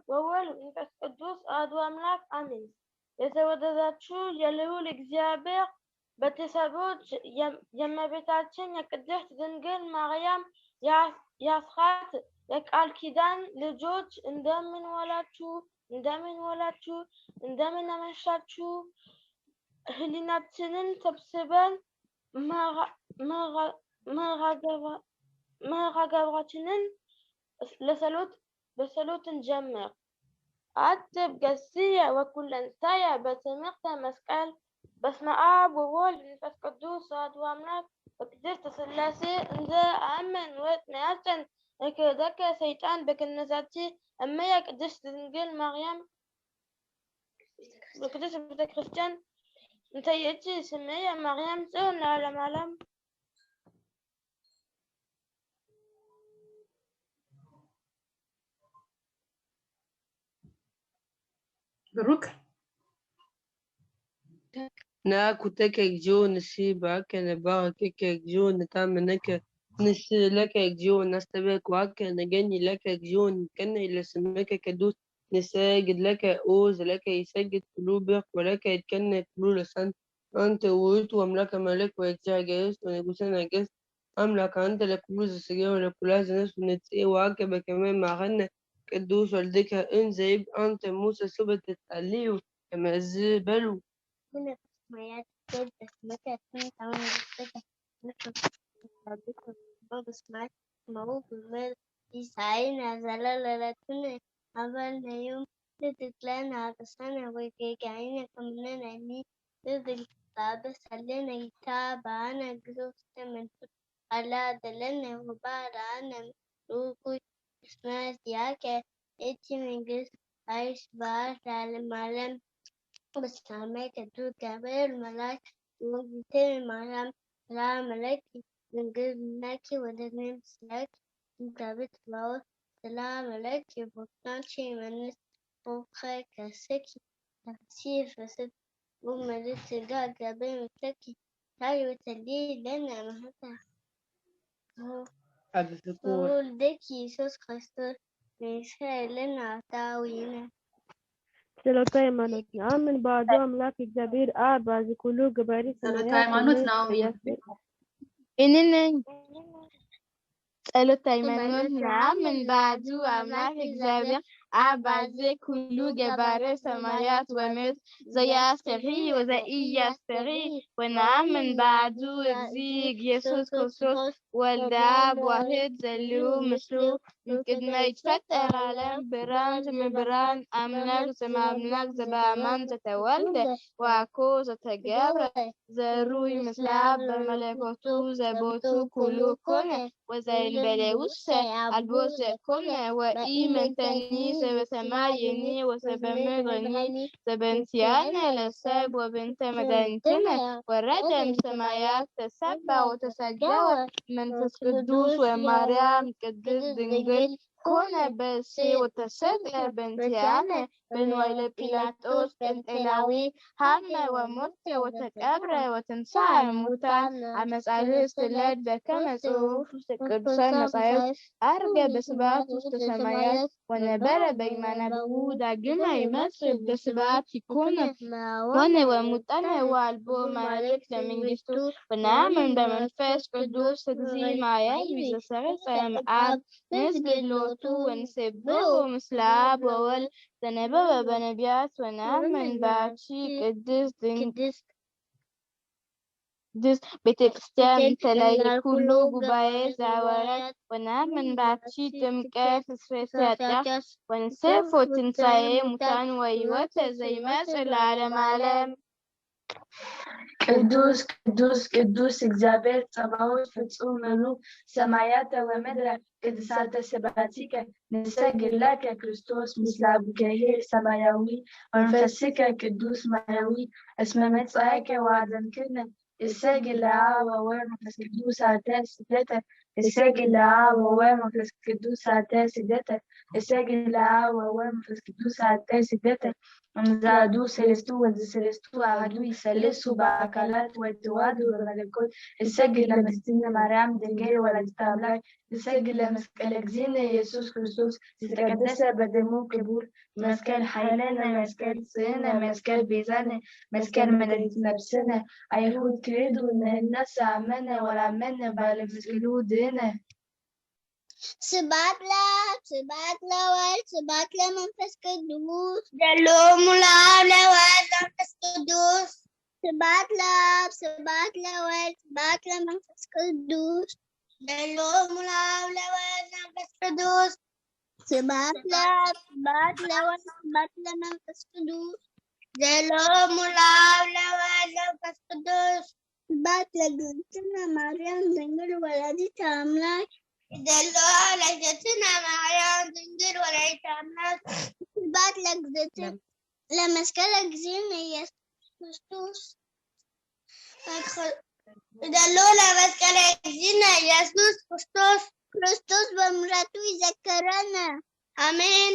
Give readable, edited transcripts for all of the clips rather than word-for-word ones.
ወወልድ ወመንፈስ ቅዱስ አሐዱ አምላክ አሜን። የተወደዳችሁ የልዑል እግዚአብሔር ቤተሰቦች የእመቤታችን የቅድስት ድንግል ማርያም የአስራት የቃል ኪዳን ልጆች እንደምን ዋላችሁ? እንደምን አመሻችሁ? ህሊናችንን ሰብስበን መርሐ ግብራችንን በጸሎት እንጀምር። አትብ ገሥየ ወኩለንታየ በትምህርተ መስቀል። በስመ አብ ወወልድ ወመንፈስ ቅዱስ አሐዱ አምላክ በቅድስት ሥላሴ እንዘ አምን ወትነያጽን እክህደከ ሰይጣን በክነሳቲ እመየ ቅድስት ድንግል ማርያም በቅድስት ቤተ ክርስቲያን እንተ ይእቲ ስምየ ማርያም ጽዮን ለዓለመ ዓለም። ብሩክ نأكلك جو نسيبك نباركك جو نتامنك نسلك جو نستبك وك نجني لك جو نكن إلى سمك كدوس نساجد لك أوز لك يسجد قلوبك ولك يتكن قلوب لسان أنت ويت وأملك ملك ويتجاه جيس ونجوسنا جيس أملك أنت لكلوز السجاو ولكلاز ناس ونتسي وعكبك كمان معنا كدوس والدك انزيب أنت موسى سبت تتقليه كما الزبلو هنا في السمايات كيف اسمك تكون تعمل بسكة نفس بكرة بعض سمعت موضوع المال يسعينا زلالة كنا عملنا يوم تتلانا عطسنا ويجعينا كمنا نمي تذل بابا سلنا يتابع أنا جزوس من على دلنا وبعد أنا روكو اسمها دياكة إتي من جس عايش بعد على المعلم بس عمال كدو كبير الملاك وجدتين المعلم لا ملاكي من قلب ملاكي ودنين سلاك مكابت فلاوة سلام ملاكي بطنشي من فوقها كاسكي تفسير فسد ومدت سجاد كبير متكي تاي وتلي لنا مهتا ولدك يسوس خريستوس ميسا لنا عطاوينا ጸሎተ ሃይማኖት አምን በአሐዱ አምላክ እግዚአብሔር አብ በዝኩሉ ገባሪ ጸሎተ ሃይማኖት ነው። إنني ጸሎተ ሃይማኖት ነአምን በአሐዱ አምላክ እግዚአብሔር አብ በዝኩሉ ገባሬ ሰማያት ወምድር ዘያስተርኢ ወዘኢያስተርኢ ወነአምን በአሐዱ እግዚእ ኢየሱስ ክርስቶስ ወልደ አብ ዋሕድ ዘልዩ ምስሉ እምቅድመ ይትፈጠር ዓለም ብርሃን ዘእምብርሃን አምላክ ዘእምአምላክ ዘበአማን ዘተወልደ ወአኮ ዘተገብረ ዘሩይ ምስለ አብ በመለኮቱ ዘቦቱ ኩሉ ኮነ ወዘእንበለ ውስተ አልቦ ዘኮነ ወኢምንተኒ ዘበሰማይኒ ወዘበምድርኒ ዘበእንቲአነ ለሰብ ወበእንተ መድኃኒትነ ወረደ እምሰማያት ተሰብአ ወተሰገወ መንፈስ ቅዱስ ወማርያም ቅድስት ድንግል ኮነ በእሴ ወተሰቅለ በእንቲአነ በንዋየ ጲላጦስ ጴንጤናዊ ሀመ ወሞተ ወተቀብረ ወተንሥአ እሙታን አመ ሣልስት ዕለት በከመ ጽሑፍ ውስተ ቅዱሳን መጻሕፍት ዐርገ በስብሐት ውስተ ሰማያት ወነበረ በየማነ አቡሁ ዳግመ ይመጽእ በስብሐት ይኩን ኮነ ወሙታነ ወአልቦ መላእክት ለመንግሥቱ ወነአምን በመንፈስ ቅዱስ እግዚእ ማርያም ዘሰረጸ እምአብ ንስግድ ሎቱ ወንሴብሖ ምስለ አብ ወወልድ ዘነበበ በነቢያት ወነአምን በአንቺ ቅድስት ቤተ ክርስቲያን ተለየ ኩሉ ጉባኤ ዘሐዋርያት ወነአምን በአንቺ ጥምቀት ስርየተ ኃጢአት ወንሴፎ ትንሣኤ ሙታን ወሕይወተ ዘይመጽእ ለዓለመ ዓለም። ቅዱስ ቅዱስ ቅዱስ እግዚአብሔር ጸባኦት ፍጹም ምሉእ ሰማያተ ወምድረ ቅድሳተ ስብሐቲከ ንሰግድ ለከ ክርስቶስ ምስለ አቡከየ ሰማያዊ ወመንፈስከ ቅዱስ ማያዊ እስመ መጽአከ ወአድኅንክነ እሰግድ ለአብ ወወልድ ወመንፈስ ቅዱስ አሐተ ስግደተ الساجل لها وهو مفلس كدوس عتا سدتا الساجل لها وهو مفلس كدوس عتا سدتا ومزادو سلستو وزسلستو أهدو يسلسو بأكلات وتوادو بملكوت الساجل لمستنا مريم دنجل ولا تتابلاي الساجل لمسكالك زين يسوس كريستوس تتقدس بدمو كبور مسكال حيلنا مسكال صينا مسكال بيزانا مسكال مدرسة نفسنا أيهود كريدو إن الناس عمنا ولا عمنا بالمسكلو دينا سبات لأول سبات لمنفس قدوس دلوم لأول منفس قدوس سبات لأول سبات لمنفس قدوس دلوم لأول منفس قدوس سبات لأول لمنفس قدوس دلوم لأول منفس قدوس سبات لجنتنا مريم دنجل ولدت أملاك دلوا على جتنا مريم دنجل ولدت أملاك سبات لجنتنا لمسكلك زين يسوس دلوا لمسكلك زين يسوس كريستوس بمراتو يذكرنا آمين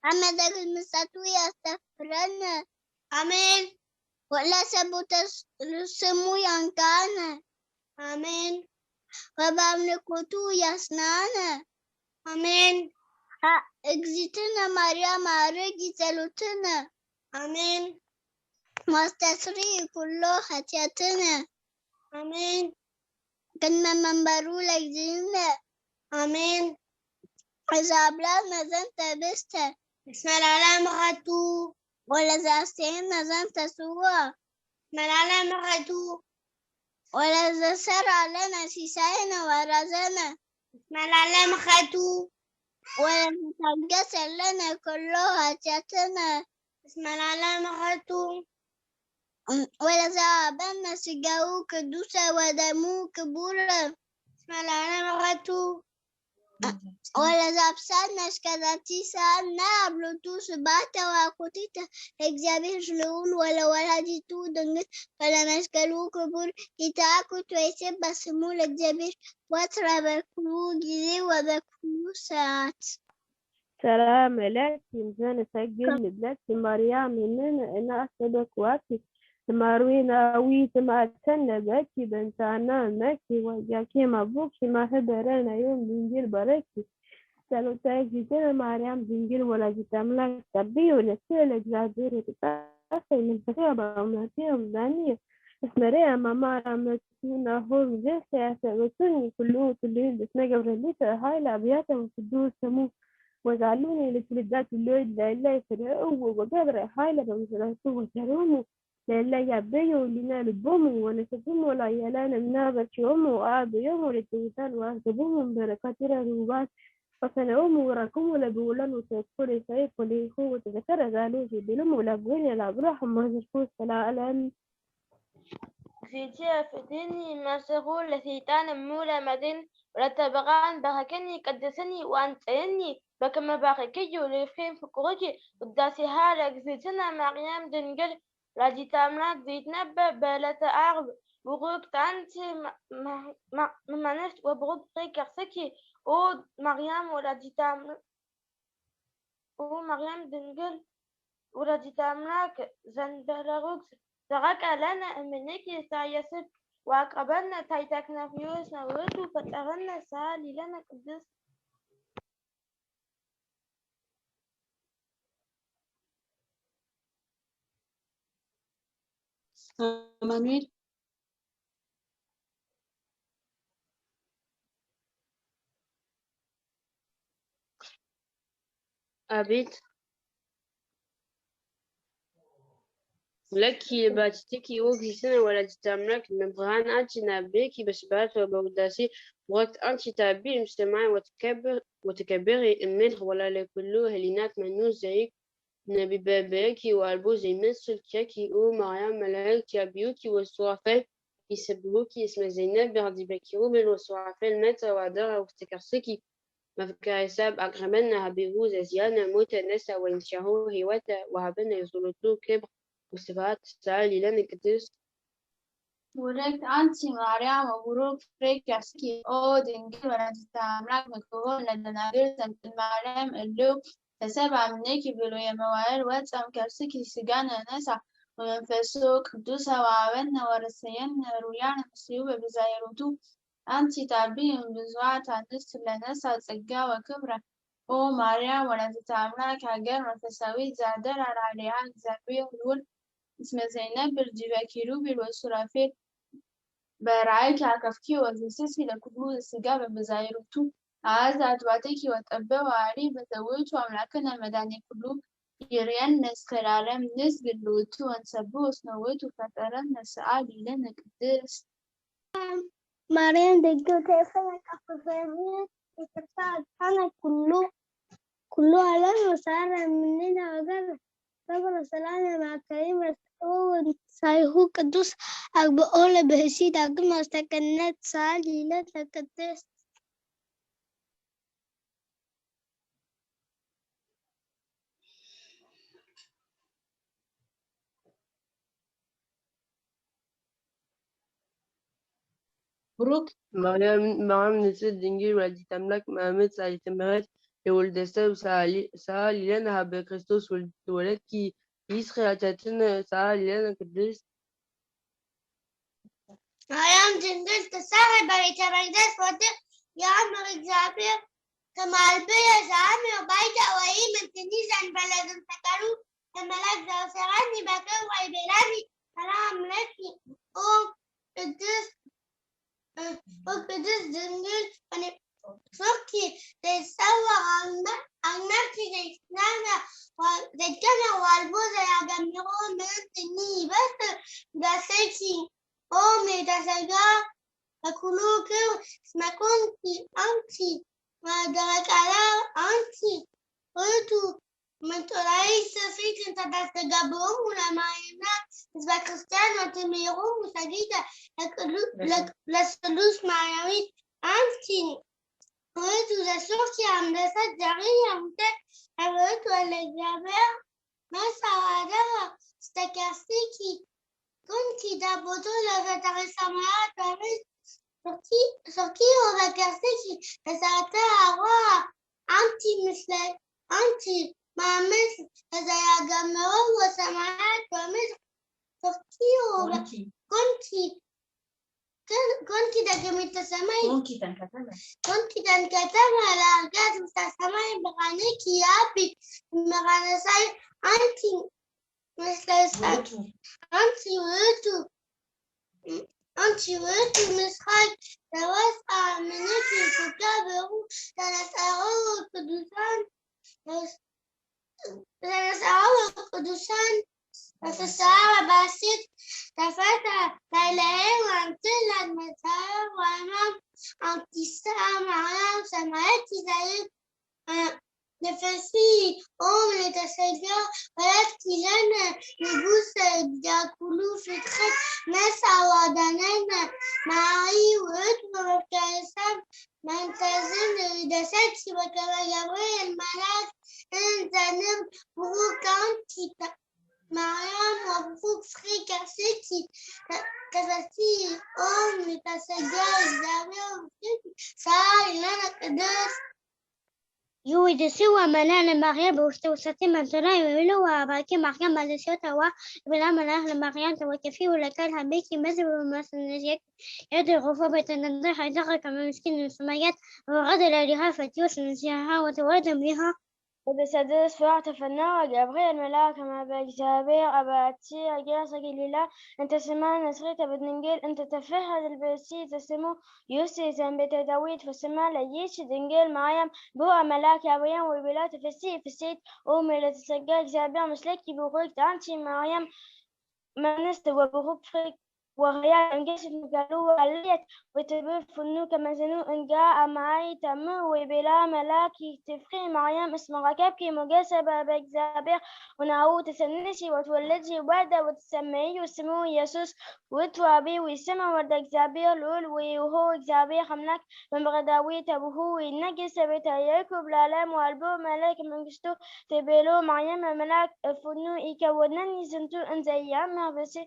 عمدك المساتو يستغفرنا آمين ولا سبوت سمو ينكانا آمين وبملكوتو يصنعنا آمين اجزتنا مريم أرجي سلوتنا آمين مستسري كله خطيتنا آمين كنا منبرو لجزينا آمين إذا بلادنا زنت بسته اسم العالم غدو ولا زاستين زنت سوا اسم العالم غدو ولا زسر علينا سيساينا ورزنا اسم العالم غدو ولا تنقص لنا كلها تاتنا اسم العالم غدو ولا زعبنا سجاو كدوسا ودمو كبورا اسم العالم غدو ولا زابسان كذاتي سانا بلوتوث باتا وكوتيتا اكزابير جلول ولا ديتو دنجت ولا مسكلو كبور يتاكو تويسي بسمو الاكزابير واترا بكلو جزي وبكلو ساعات سلام لك إنسان سجل لك مريم إننا أنا أسبك واكي تماروينا وي تماتنا بكي بنتانا مكي وجاكي مبوكي ما هدرنا يوم دنجل بركي سلو تاجينا مريم دنجل ولا جتملك تبي ونسيلك زادير تتاخي من تخيبا ومناتيهم دانية اسمريا ماما رامتونا هم جيسي أسبتوني كلهم بسنا قبرليتا هاي لأبياتهم في سمو وجعلوني لتلدات الليل لا يفرقوا وقبر حالة بمسلسوا وسروموا لا يعبيوا لنا لبوموا ونسبهم ولا يلانا منابت يوموا وقعدوا يوموا للتوتان وأهدبوهم بركات الرهوبات فصنعوهم وراكم لبولان وتذكري سيف وليخو وتذكر قالوا في بلوم ولابوين الأبراحهم وهزركوا السلام زيتي فتني ما سغول لثيتان مولى مدن ولا تبغان بغكني قدسني وأنتني بكما باقي وليفين فكركي قداسي هالك زيتنا مريم دنجل لا تاملاك زيتنا بلة أعرب بروك تانتي ممانست وبروك كرسكي او مريم ولا تاملاك او مريم دنجل ولا تاملاك زنبلاروكس ترك لنا منك سايسب وأقربنا تايتكنا فيوس نورتو فتغنى سالي لنا قدس مانويل أبيت لكي باتتكي وقت سنة ولا تتملك مبغان أنتي نبيكي بسبات وبوداسي وقت أنتي تابي مستمعي وتكبري المدح ولا لكله هلينات منو زيك نبي باباكي وألبو زي مثل كاكي أو مريم ملاك يابيوكي والصوافل يسبهوكي اسم زينب برديبكي ومن والصوافل متى وعدرها وافتكرسكي مفكر حساب أقربنا هبيروز أزيانا موتا نسا وإنشاهو هيواتا وهبنا يزولوتو كبر وصفات سالي لنا قدس ولدت أنت مريم وبروك فريك يسكي أو دنجل ولا تتعاملك مكوون لدنا جرسم مريم اللوك تسبع منك بلو يموال واتسام كرسكي سجانا نسع ومن فسوق قدوسها وعونا ورسيان رويانا مسيوبة بزايروتو أنت تعبين بزوعة النس لنسع سجا وكبرى أو مريم ولا تتعاملك عجل وفساوي زادر على عليها زابي ولول اسم زينب بالجباكيرو بالوسرافيل برعايك عكفكي وزيسيسي لكبول السجابة بزايروتو عايزة أتبعتكي وتقبوا علي بزوجتو أملاكنا المداني كلو يريان نس خلالم نس قلوتو ونسبو سنوتو فترن نسعالي لنا قدس مريم دقيقة كيف أفضل التفاعل أنا كله على وسارة مننا وقال ربنا سلامة مع كريم رسول سايهو قدوس أقبل بهسيد أقل ما استكنت سالي لا تكتس بروك مريم نسيت دنجل ولدي تملك مامت سالي تمرت لولد سب سالي لنا بكريستوس ولد كي يسخي أتاتنا سالي لنا قدس مريم جنجل تساعد بريت بردس ودي يا عمر الجابر كما البيع زعامي وبايدة وإيمن تنيزا بلد سكروا الملاك ذو سراني بكر ويبلاني سلام لكي أو قدس وقدس جنجل فكي تسوى عمرتي تسنانا وتجنى والبوزة يا جميعون من تني بس دسيكي أمي تسجى أكلوك ما كنتي أنتي ما درك على أنتي قلت من ترايس فيك أنت تستجابهم ولما يمنع إذا كريستيان وتميرهم وسجيدة لسلوس معنوي أنتي قلت لسوكي عم لسجرية قلت والإجابة ما سوادها استكاستيكي كنتي دابوتو لفتر السماوات والأرض سوكي وبكاستيكي فسأتها روا أنتي مثل أنتي ما مثل إذا يجمعوا وسماوات ومثل سوكي كنتي دجمت السماء كنتي تنكتب على أرجات السماء بغنيك يا أبي مغنسي أنتي مثل أنتي ولدت مسخاي توسع منك كتابه تنسعه القدسان وتسعى باسط تفتح ليلة وامتلأ المسار وأمام انتساع معاه سمعتي زي نفسي لتسجل ولكن لنا نبوس يأكلوا في الخير نسعى ودنانا معي وأدوى وكالسام من تزن ردساتي وكما جبريل الملاك أنت نم بروك أنت مريم وبروك فريك سيتي كفتي لتسجل الزاوية سعى لنا قدس يود سوى منال مريم وستوسطي من تلاي ويلو وباكي مريم على سوتا وبلا منال مريم توكفي ولكالها بيكي مثل ومسنجيك يد الغفوبة تنضح يدغك من مسكين السمايات وغد لها فتيوس نسيها وتوادم لها وبسدس فاعت فنا جبريل الملاك ما بجابير أباتي جاس جليلا أنت سمان نسريت بدنجيل أنت تفهد البسي تسمو يوسي زنبت داويد فسما ليش دنجيل مريم بو ملاك أبيان وبلا تفسي فسيت أمي لتسجل جابير مسلكي بوغيك أنتي مريم منست وبروك فريك وغيال انجسد مقالوه عليت وتبر فنو كما زنو ان جاء معي تمو وبلا ملاكي تفخي مريم اسم ركبكي مجاسبة بجزابير ونعو تسنسي وتولدي وردة وتسميه وسمو يسوس وتوابي ويسمى وردة جزابير لول وهو جزابير خملك من بغداوي تبهو النجس بتايكو بلالام والبو ملاك من قشتو تبلو مريم ملاك فنو يكونني زنتو ان زيام بس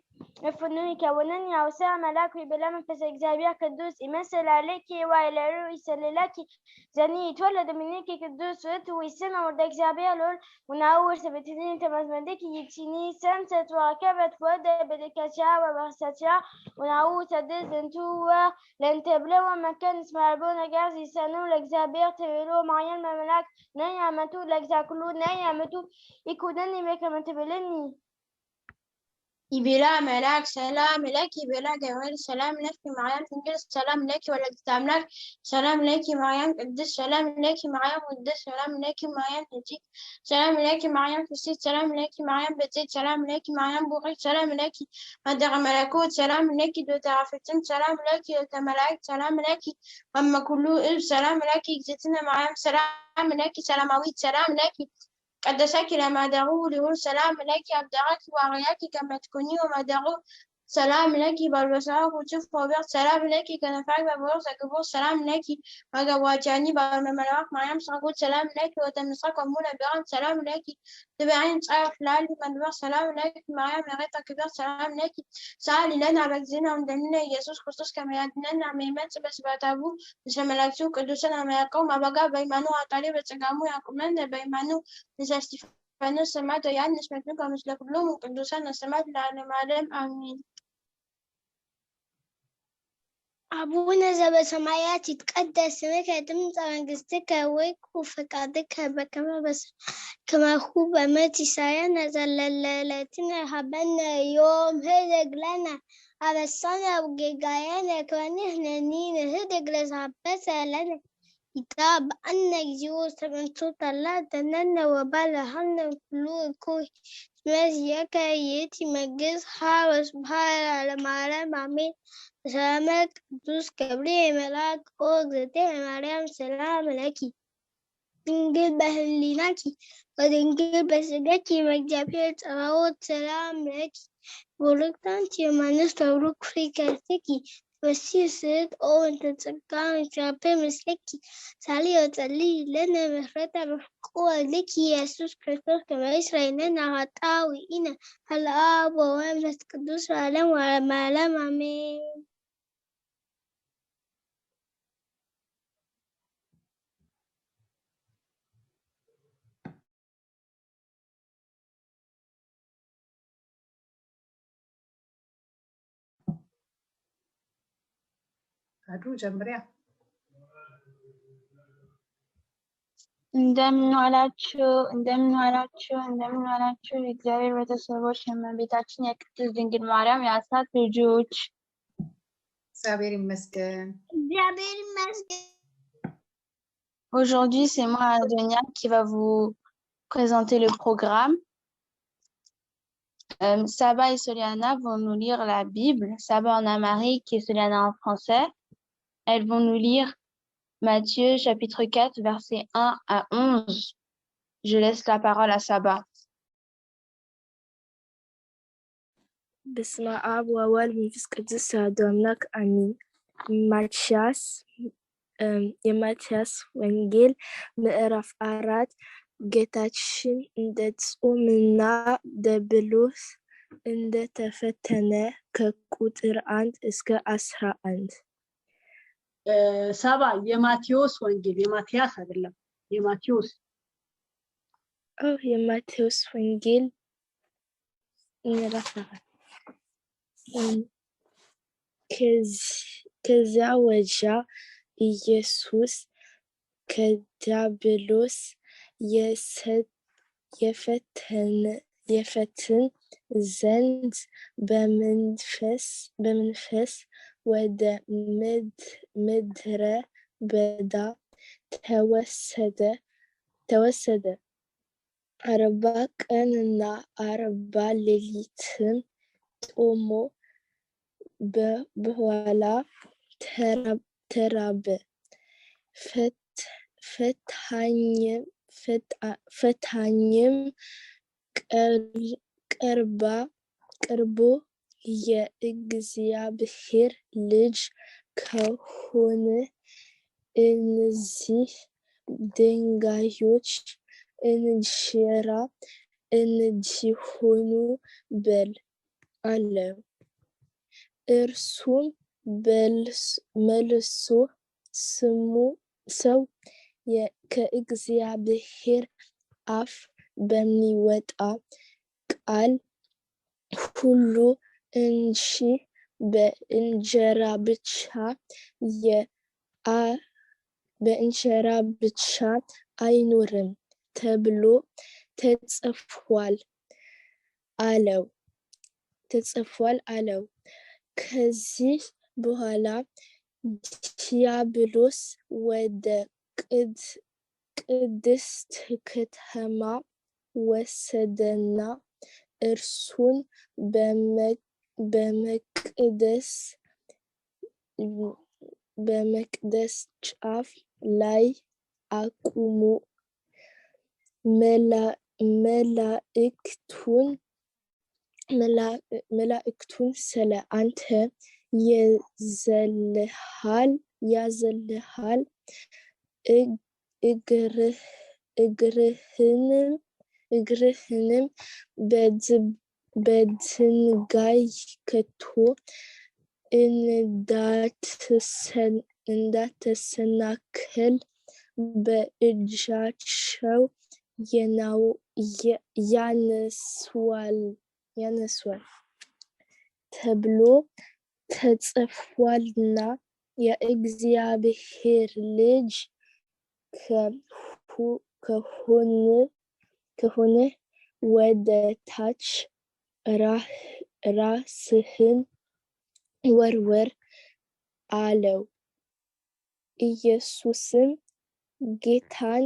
فنو يكونني يا وسع ملاك بلا منفس እግዚአብሔር ቅዱስ ይመስል عليك وإلى يسللك زني يتولد منك ቅዱስ ويسمع ولد እግዚአብሔር لول ونعور سبتني تمزمدك يكسيني سنسة وكبت فود بدكشا وبرسشا ونعور تدز انتو لن تبلو مكان اسمع ربنا جاز يسنو لእግዚአብሔር تبلو معين ملاك نيا متو لእግዚአብሔር نيا متو يكونني مكان تبلني يبلا ملاك سلام لك يبلا جوال سلام لك معايا تنجل سلام لك ولا تتعملك سلام لك معايا قدس سلام لك معايا قدس سلام لك معايا تجيك سلام لك معايا فسيت سلام لك معايا بتيت سلام لك معايا بوغي سلام لك مدغ ملكوت سلام لك دو تعفتن سلام لك تملاك سلام لك أما كله سلام لك جتنا معايا سلام لك سلامويت سلام لك قدسك لما دعوه له سلام لك أبدعك وعياك كما تكوني وما دعوه سلام لك بالبصرك وتشوف وبيع سلام لك كنفعك ببرزك بور سلام لك وجواتاني بالمملوك مريم صغوت سلام لك وتمسك ومولا بيران سلام لك تبعين صعف لالي مدبر سلام لك مريم غيرت كبير سلام لك سأل لنا بكزينا وندلنا يسوس خصوص كما يدننا ميمات بس باتابو نسملكتو قدوسنا ما يقوم أبقى بيمانو عطالي بتقامو يقومن بيمانو نساستفانو سمات ويان نسمتنكم مثل كلهم قدوسنا سمات لعلم عالم آمين أبونا ذا بسمايات يتقدس اسمك تمضى منجستك ويكون فقدك كما هو بمتي ساينا زلالاتنا هبنا يوم هدق لنا على السنة وجيجايانا كونهنا نين هدق لزعبسة لنا كتاب أنك جيوس من صوت الله تننا وبالهنا كلو كوي مزيكا يتي مجز حارس بحار على معلم عمين سلامك قدوس كبرياء ملاك قوة مريم سلام لك إنجيل بهليناكي ودنجيل بسجاكي مجابير تراوت سلام لك ولكتانتي ومانوس تبروك في كاستكي وسيسد أو أنت تسكان شابي مسلكي سالي وتالي لنا مهرتا بحقوة لك يسوس كريستوس كما إسرائيل لنا غطاوي إنا الآب وابن قدوس وعلم وعلم آمين አድሩ ጀምሪያ እንደምን ዋላችሁ የእግዚአብሔር ቤተሰቦች የእመቤታችን የቅድስት ድንግል ማርያም የአስራት ልጆች እግዚአብሔር ይመስገን። Aujourd'hui, c'est moi, Adonia, qui va vous présenter le programme. Saba et Soliana vont nous lire la Bible. Saba en amharique et Soliana en français. Elles vont nous lire Matthieu chapitre 4, versets 1 à 11. Je laisse la parole à Saba. በስመ አብ ወወልድ ወመንፈስ ቅዱስ አሐዱ አምላክ አሜን። የማቲያስ ወንጌል ምዕራፍ 4 ጌታችን እንደ ጾምና ዲያብሎስ እንደተፈተነ ከቁጥር 1 እስከ 11 ሰባ የማቴዎስ ወንጌል የማቲያስ አይደለም የማቴዎስ የማቴዎስ ወንጌል ምዕራፍ 4 ከዚያ ወዲያ ኢየሱስ ከዲያብሎስ የፈትን ዘንድ በመንፈስ ወደ ምድረ በዳ ተወሰደ። 40 ቀንና 40 ሌሊትም ጾሞ በኋላ ተራበ። ፈታኝም ቀርቦ የእግዚአብሔር ልጅ ከሆነ እነዚህ ድንጋዮች እንጀራ እንዲሆኑ በል አለው። እርሱም መልሶ ሰው ከእግዚአብሔር አፍ በሚወጣ ቃል ሁሉ እንጂ በእንጀራ ብቻ አይኖርም ተብሎ ተጽፏል አለው። ከዚህ በኋላ ዲያብሎስ ወደ ቅድስት ከተማ ወሰደና እርሱን በመቅደስ ጫፍ ላይ አቁሞ መላእክቱን ስለ አንተ ያዝልሃል፣ እግርህንም በድንጋይ ከቶ እንዳትሰናከል በእጃቸው ያነሷል ተብሎ ተጽፏልና። የእግዚአብሔር ልጅ ከሆነ ወደ ታች ራስህን ወርውር አለው። ኢየሱስም ጌታን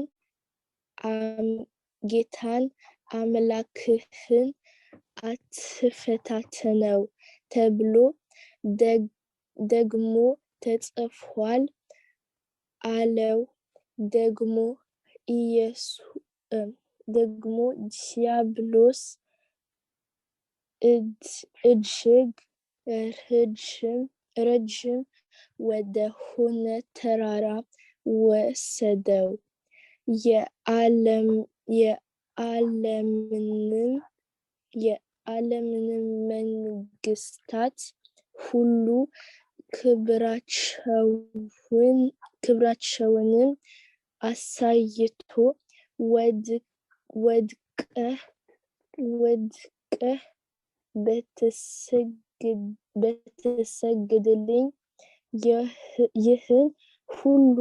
አምላክህን አትፈታተነው ተብሎ ደግሞ ተጽፏል አለው። ደግሞ ዲያብሎስ እጅግ ረጅም ወደ ሆነ ተራራ ወሰደው። የዓለምንም መንግስታት ሁሉ ክብራቸውንም አሳይቶ ወድቀህ ብትሰግድልኝ ይህን ሁሉ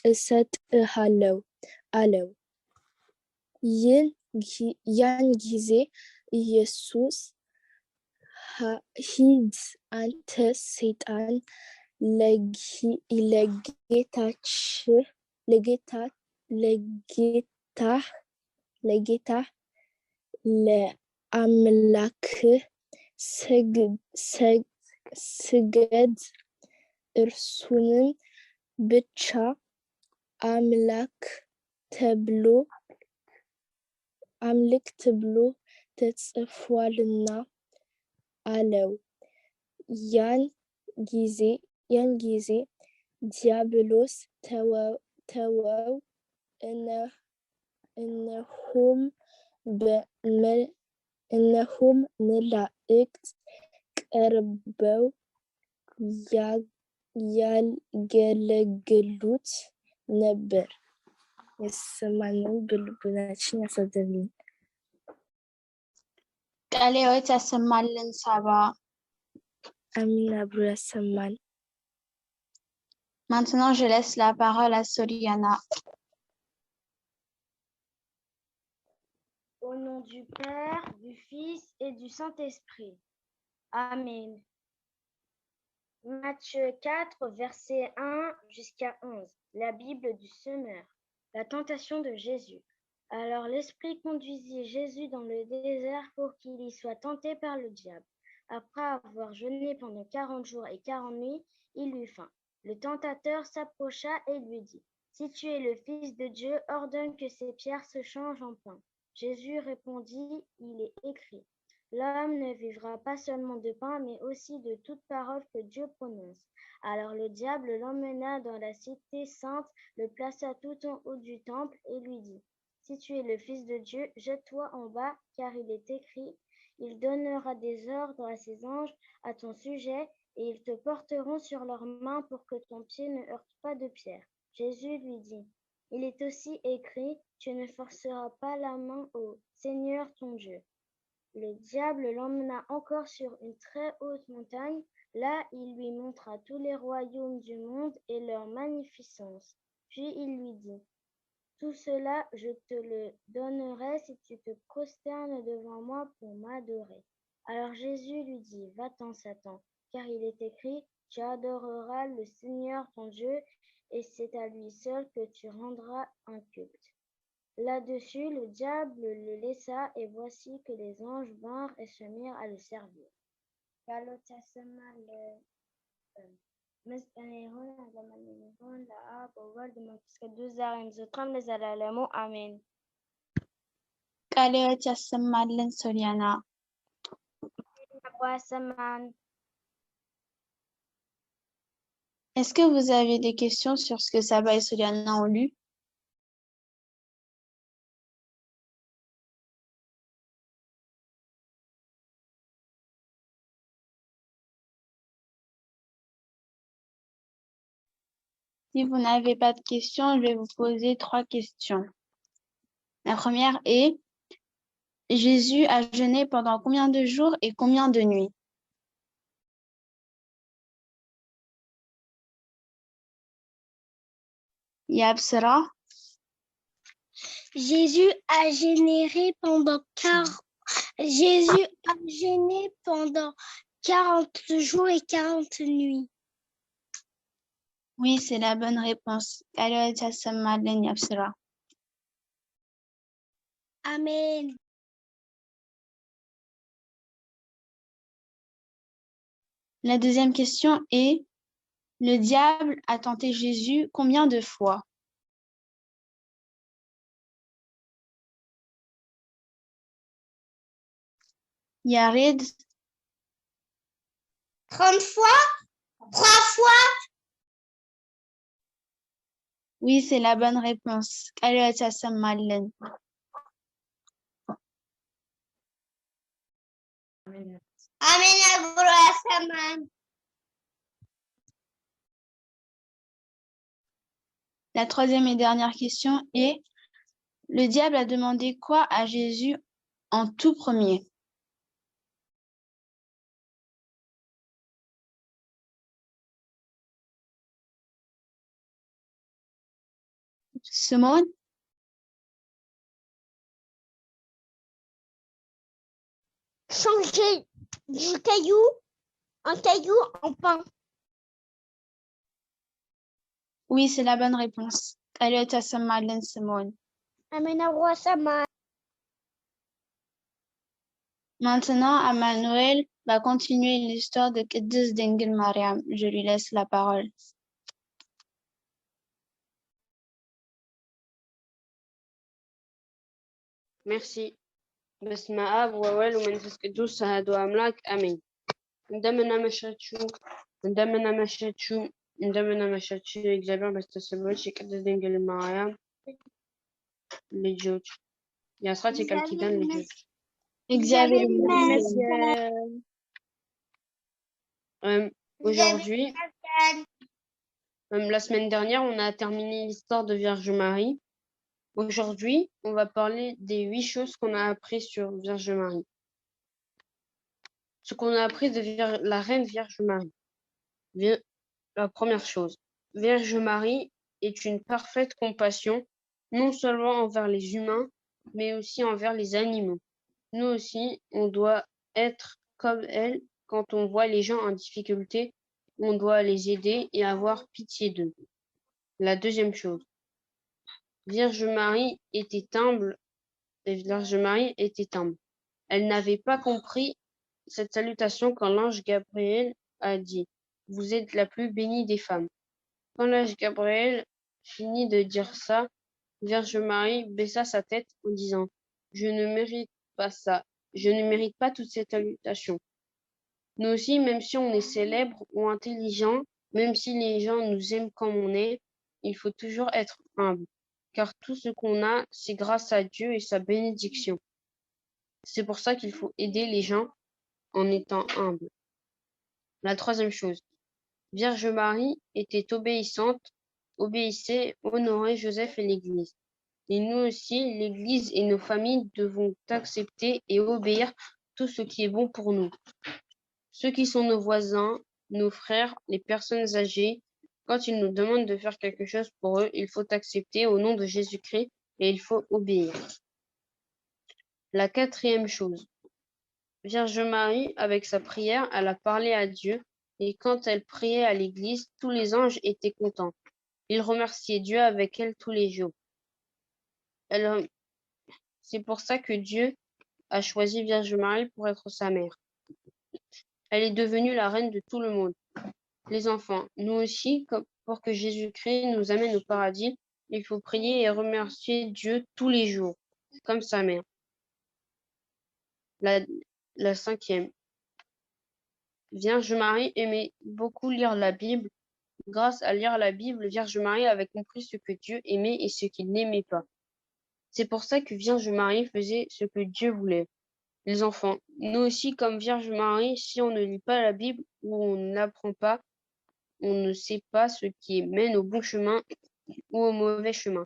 እሰጥሃለሁ አለው። ያን ጊዜ ኢየሱስ ሂድ አንተ ሰይጣን፣ ለጌታህ ለአምላክህ ስገድ፣ እርሱንም ብቻ አምልክ ተብሎ ተጽፏልና አለው። ያን ጊዜ ዲያብሎስ ተወው። እነሆም መላእክት ቀርበው ያገለግሉት ነበር። የሰማነውን በልቦናችን ያሳድርልን። ቃለ ሕይወት ያሰማልን። ሳባ አሜን። አብሮ ያሰማን። Maintenant, je laisse la parole à Soliana. Au nom du Père, du Fils et du Saint-Esprit. Amen. Matthieu 4, versets 1 jusqu'à 11. La Bible du semeur. La tentation de Jésus. Alors l'Esprit conduisit Jésus dans le désert pour qu'il y soit tenté par le diable. Après avoir jeûné pendant 40 jours et 40 nuits, il eut faim. Le tentateur s'approcha et lui dit : « Si tu es le Fils de Dieu, ordonne que ces pierres se changent en pain. » Jésus répondit : « Il est écrit : L'homme ne vivra pas seulement de pain, mais aussi de toute parole que Dieu prononce. » Alors le diable l'emmena dans la cité sainte, le plaça tout en haut du temple et lui dit : « Si tu es le Fils de Dieu, jette-toi en bas, car il est écrit : Il donnera des ordres à ses anges à ton sujet, et ils te porteront sur leurs mains pour que ton pied ne heurte pas de pierre. Jésus lui dit, il est aussi écrit, tu ne forceras pas la main au Seigneur ton Dieu. Le diable l'emmena encore sur une très haute montagne. Là, il lui montra tous les royaumes du monde et leur magnificence. Puis il lui dit, tout cela, je te le donnerai si tu te prosternes devant moi pour m'adorer. Alors Jésus lui dit, va-t'en, Satan, car il est écrit, tu adoreras le Seigneur ton Dieu, et c'est à lui seul que tu rendras un culte. Là-dessus, le diable le laissa, et voici que les anges vinrent et se mirent à le servir. Amen. ቃልዮት ያሰማልን ሶሊያና። Est-ce que vous avez des questions sur ce que Saba et Soliana ont lu? Si vous n'avez pas de questions, je vais vous poser 3 questions. La première est, Jésus a jeûné pendant combien de jours et combien de nuits? Yabsara? Jésus a jeûné pendant 40 jours et 40 nuits. Oui, c'est la bonne réponse. ቃልዮት ያሰማልን Yabsara. Amen. La deuxième question est, le diable a tenté Jésus combien de fois? Yared? 30 fois? 3 fois? Oui, c'est la bonne réponse. ቃልዮት ያሰማልን. Amen. La troisième et dernière question est, le diable a demandé quoi à Jésus en tout premier? Simone? Changer du caillou en pain. Oui, c'est la bonne réponse. ቃልዮት ያሰማልን Simone. Amen. Roi Sama. Maintenant, Emmanuel va continuer l'histoire de ቅድስት ድንግል Mariam. Je lui laisse la parole. Merci. بسم آب وولد ومنفس قدوس أحد أملاك آمين. عندما مشيت እግዚአብሔር በስተሰማዮች የቅድስት ድንግል ማርያም ልጆች የአስራት የቃል ኪዳን ልጆች እግዚአብሔር ይመስገን. Aujourd'hui, la semaine dernière, on a terminé l'histoire de Vierge Marie. Aujourd'hui, on va parler des 8 choses qu'on a appris sur Vierge Marie. Ce qu'on a appris de la reine Vierge Marie. La première chose, Vierge Marie est une parfaite compassion, non seulement envers les humains, mais aussi envers les animaux. Nous aussi, on doit être comme elle. Quand on voit les gens en difficulté, on doit les aider et avoir pitié d'eux. La deuxième chose, Vierge Marie était humble. Elle n'avait pas compris cette salutation quand l'ange Gabriel a dit « Vous êtes la plus bénie des femmes ». Quand l'ange Gabriel finit de dire ça, Vierge Marie baissa sa tête en disant « Je ne mérite pas ça, je ne mérite pas toute cette salutation ». Nous aussi, même si on est célèbre ou intelligent, même si les gens nous aiment comme on est, il faut toujours être humble, car tout ce qu'on a, c'est grâce à Dieu et sa bénédiction. C'est pour ça qu'il faut aider les gens en étant humble. La troisième chose, Vierge Marie était obéissante, obéissait, honorait Joseph et l'Église. Et nous aussi, l'Église et nos familles devons accepter et obéir tout ce qui est bon pour nous. Ceux qui sont nos voisins, nos frères, les personnes âgées, quand ils nous demandent de faire quelque chose pour eux, il faut accepter au nom de Jésus-Christ et il faut obéir. La quatrième chose, Vierge Marie, avec sa prière, elle a parlé à Dieu et quand elle priait à l'église, tous les anges étaient contents. Ils remerciaient Dieu avec elle tous les jours. C'est pour ça que Dieu a choisi Vierge Marie pour être sa mère. Elle est devenue la reine de tout le monde. Les enfants, nous aussi, pour que Jésus-Christ nous amène au paradis, il faut prier et remercier Dieu tous les jours, comme sa mère. La cinquième. Vierge Marie aimait beaucoup lire la Bible. Grâce à lire la Bible, Vierge Marie avait compris ce que Dieu aimait et ce qu'il n'aimait pas. C'est pour ça que Vierge Marie faisait ce que Dieu voulait. Les enfants, nous aussi, comme Vierge Marie, si on ne lit pas la Bible ou on n'apprend pas, on ne sait pas ce qui mène au bon chemin ou au mauvais chemin.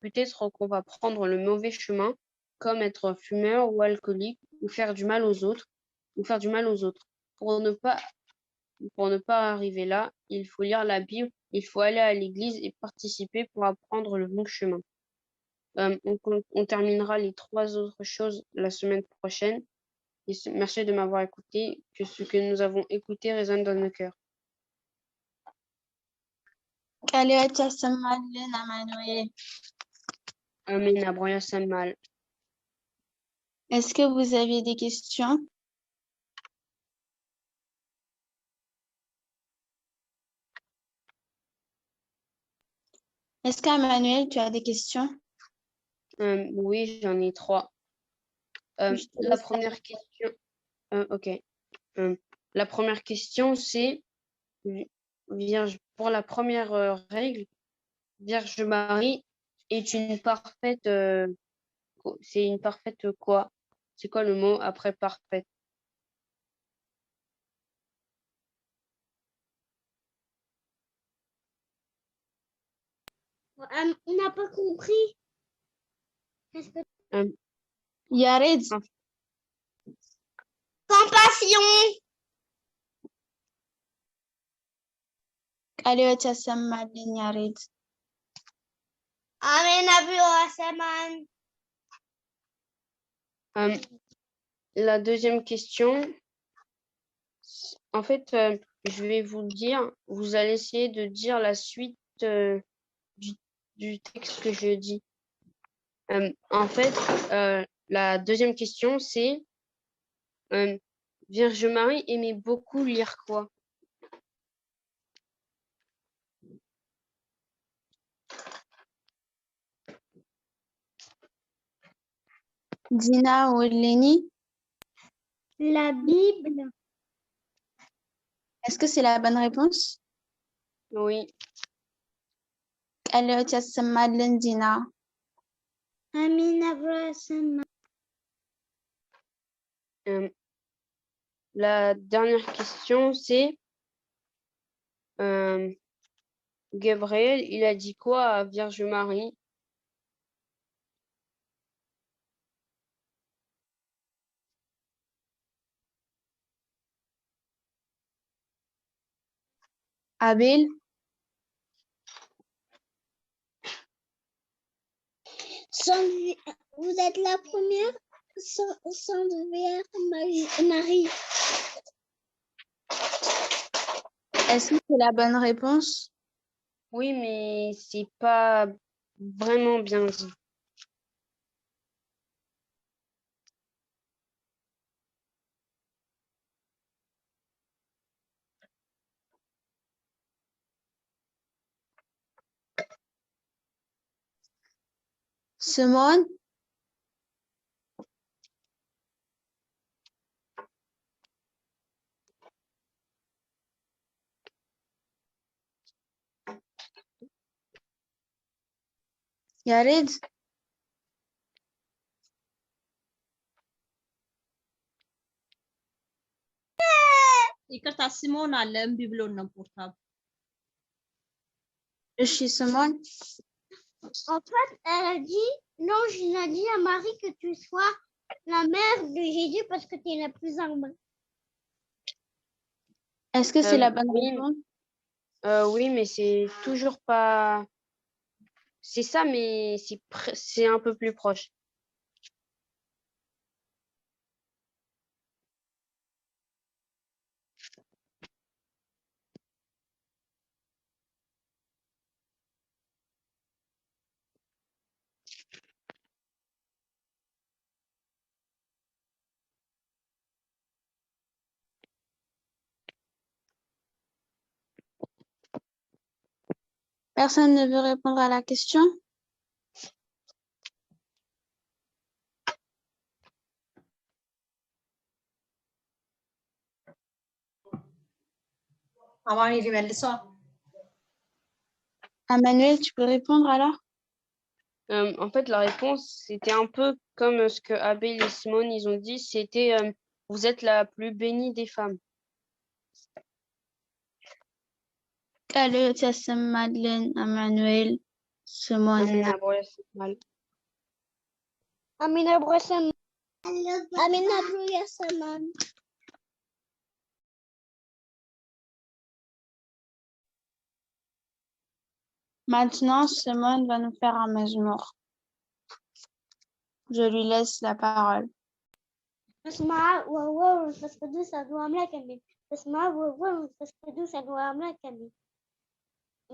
Peut-être qu'on va prendre le mauvais chemin, comme être fumeur ou alcoolique, ou faire du mal aux autres, Pour ne pas arriver là, il faut lire la Bible, il faut aller à l'église et participer pour apprendre le bon chemin. On terminera les 3 autres choses la semaine prochaine. Et merci de m'avoir écouté, que ce que nous avons écouté résonne dans nos cœurs. Amen. Abroya Samal. Est-ce que vous avez des questions? Est-ce qu'Emmanuel, tu as des questions? Oui, j'en ai 3. La première question. Ok. La première question, c'est pour la première règle, Vierge Marie est une parfaite. C'est une parfaite quoi? C'est quoi le mot après parfaite? On n'a pas compris. Yared. Compassion. Yared. Amen. Abroya Saman. La deuxième question, en fait, je vais vous dire, vous allez essayer de dire la suite du texte que je dis. En fait, la deuxième question, c'est Vierge Marie aimait beaucoup lire quoi? Dina ou Lénie? La Bible. Est-ce que c'est la bonne réponse? Oui. Dina. Amen. Abroya Saman. La dernière question, c'est Gabriel, il a dit quoi à Vierge Marie? Abel? Vous êtes la première sans Vierge Marie. Est-ce que c'est la bonne réponse? Oui, mais c'est pas vraiment bien dit. Simone? Yared? ይቅርታ ሲሞን አለ እምቢ ብሎን ነው ፖርታብ እሺ ስሞን En fait, elle a dit, l'ange il a dit à Marie que tu sois la mère de Jésus parce que tu es la plus humble. est-ce que c'est la bonne Oui, réponse? oui, mais c'est toujours pas. C'est ça, mais c'est un peu plus proche. Personne ne veut répondre à la question? አማኑኤል ይመልሰዋ። Emmanuel, tu peux répondre alors? En fait, la réponse, c'était un peu comme ce que Abel et Simone, ils ont dit, c'était vous êtes la plus bénie des femmes. ቃልዮት ያሰማልን Emmanuel ስሞን Amen, Abel, c'est mal. Amin Abraham. Amin Abraham. Maintenant, Simone va nous faire un mazmour. Je lui laisse la parole. اسمع وهو تسكدوس أدوام كمين. اسمع وهو تسكدوس أدوام كمين.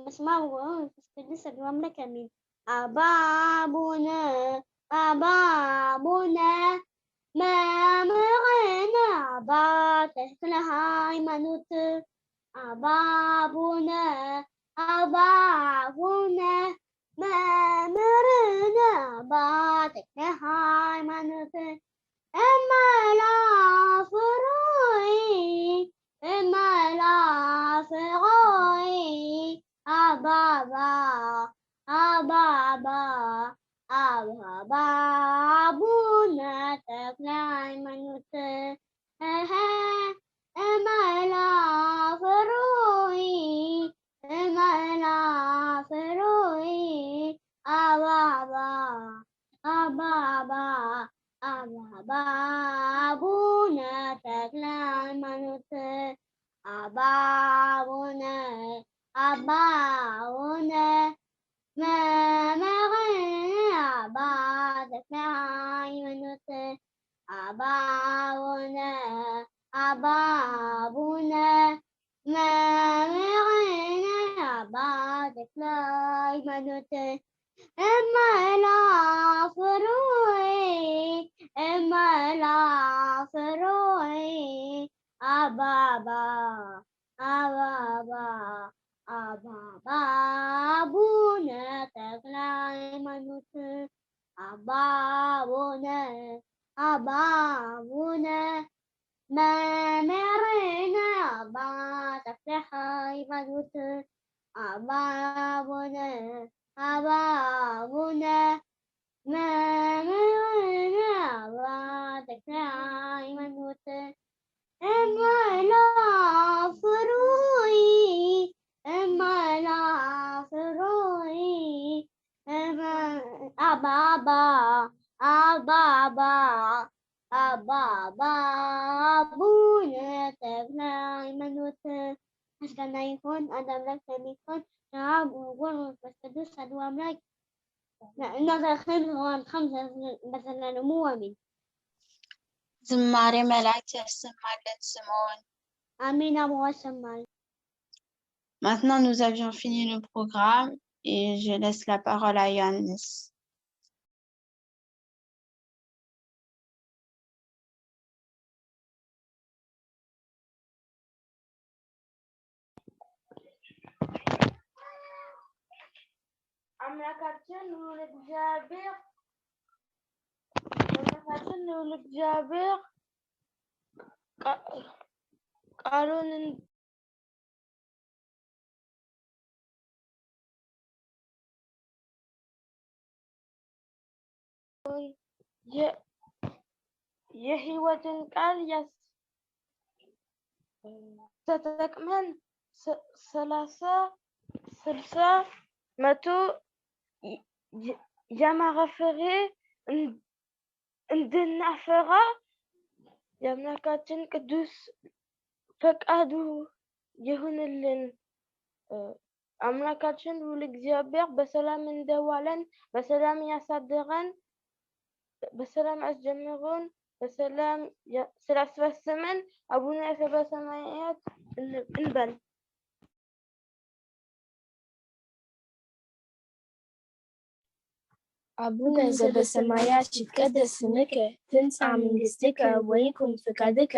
اسمع وهو تسكدوس أدوام كمين. أبابنا أبابنا ما مرنا أباتك لها إيمانوت أبابنا أبابنا ما مرنا أباتك لها إيمانوت إما لا فروي إما لا فروي أبابا أبابا أبابا أبونا تكلاي منوت إما لا فروي إما لا فروي أبابا أبابا أبابنا تكلا منوت أبابنا أبابنا ما مغنى أبادك منوت أبابنا أبابنا ما مغنى أبادك منوت إما لا فروي إما لا فروي أبابا أبابا أبابا أبونا تكلا منوت أبابنا أبابنا ما مرنا أبا تكلا منوت أبابنا أبابنا ما مرنا أباتك منوت إما لا فروي إما لا فروي إما أبابا أبابا أبابا أبونا تبنى منوت أشكال يكون أدم لك يكون نعم وقول بس أدوام لك نظر خمسة مثلا مؤمن ዝማሬ መላእክት ያሰማልን ስምዖን. آمين أبو وسمال. Maintenant, nous avions fini le programme et je laisse la parole à Yannis. አምላካችን ልዑል እግዚአብሔር ቃሉን የሕይወትን ቃል ተጠቅመን 60 መቶ የአማራ ፍሬ እንድናፈራ የአምላካችን ቅዱስ ፈቃዱ ይሁንልን። አምላካችን ሁሉ እግዚአብሔር በሰላም እንደዋለን በሰላም ያሳድረን፣ በሰላም ያስጀምሩን፣ በሰላም ስላስፈጸመን አቡነ ዘበሰማያት እንበል። አቡነ ዘበሰማያት ይትቀደስ ስምከ ትምጻእ መንግሥትከ ወይኩን ፈቃድከ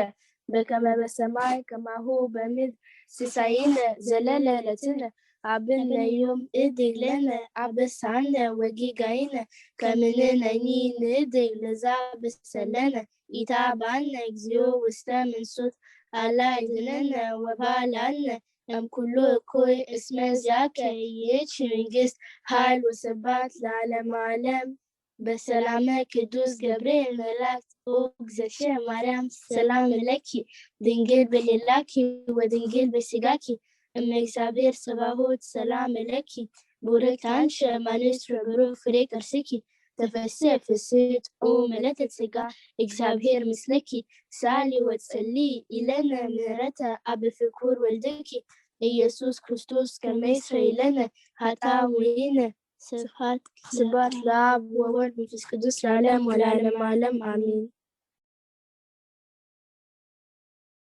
በከመ በሰማይ ከማሁ በምድር ሲሳየነ ዘለለ ዕለትነ ሀበነ ዮም ንኅድግ ለነ አበሳነ ወጌጋየነ ከመ ንሕነኒ ንኅድግ ለዘአበሰለነ ኢታብአነ እግዚኦ ውስተ መንሱት አላ ይእዜነ ወባልዐነ እምኩሉ እኩይ እስመ ዚአከ ይእቲ መንግሥት ኃይል ወስብሐት ለዓለመ ዓለም። በሰላመ ቅዱስ ገብርኤል መልአክ እግዝእትየ ማርያም ሰላም ለኪ ድንግል በሊላኪ ወድንግል በሥጋኪ እመ እግዚአብሔር ጸባኦት ሰላም ለኪ ቡርክት አንቺ እምአንስት ወብሩክ ፍሬ ከርሥኪ ተፈሥሒ ፍሥሕት ኦ ምልዕተ ጸጋ እግዚአብሔር ምስለኪ ሰአሊ ወጸልዪ ኢለነ ምህረተ አብ ፍቁር ወልድኪ ኢየሱስ ክርስቶስ ከመ ይስረይ ለነ ኃጣውኢነ። ስብሐት ለአብ ወወልድ ወመንፈስ ቅዱስ ለዓለሙ ዓለም አሜን።